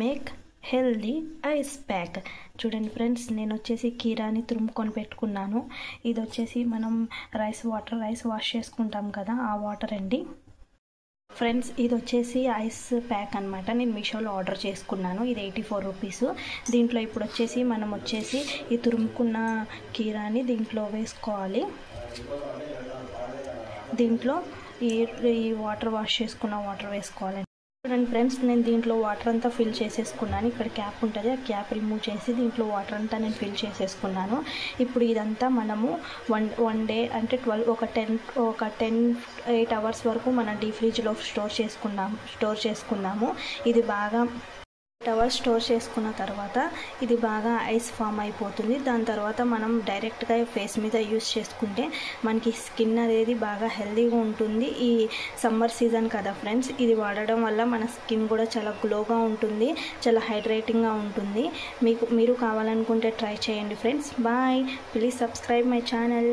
Make healthy ice pack. చూడండి friends, నేను వచ్చేసి కీరాని తురుముకొని పెట్టుకున్నాను. ఇది వచ్చేసి మనం రైస్ వాష్ చేసుకుంటాం కదా, ఆ వాటర్ అండి. ఫ్రెండ్స్, ఇది వచ్చేసి ఐస్ ప్యాక్ అనమాట. నేను మీషోలో ఆర్డర్ చేసుకున్నాను. ఇది 84 రూపీస్. దీంట్లో ఇప్పుడు వచ్చేసి మనం వచ్చేసి ఈ తురుముకున్న కీరాని దీంట్లో వేసుకోవాలి. దీంట్లో ఈ వాష్ చేసుకున్న వాటర్ వేసుకోవాలి. చూడండి ఫ్రెండ్స్, నేను దీంట్లో వాటర్ అంతా ఫిల్ చేసేసుకున్నాను. ఇక్కడ క్యాప్ ఉంటుంది, ఆ క్యాప్ రిమూవ్ చేసి దీంట్లో వాటర్ అంతా నేను ఫిల్ చేసేసుకున్నాను. ఇప్పుడు ఇదంతా మనము వన్ డే అంటే 8 అవర్స్ వరకు మనం డీప్ ఫ్రిడ్జ్లో స్టోర్ చేసుకున్నాము. ఇది బాగా 8 అవర్స్ స్టోర్ చేసుకున్న తర్వాత ఇది బాగా ఐస్ ఫామ్ అయిపోతుంది. దాని తర్వాత మనం డైరెక్ట్గా ఫేస్ మీద యూస్ చేసుకుంటే మనకి స్కిన్ అనేది బాగా హెల్తీగా ఉంటుంది. ఈ సమ్మర్ సీజన్ కదా ఫ్రెండ్స్, ఇది వాడడం వల్ల మన స్కిన్ కూడా చాలా గ్లోగా ఉంటుంది, చాలా హైడ్రేటింగ్గా ఉంటుంది. మీరు కావాలనుకుంటే ట్రై చేయండి friends. Bye. Please subscribe my channel.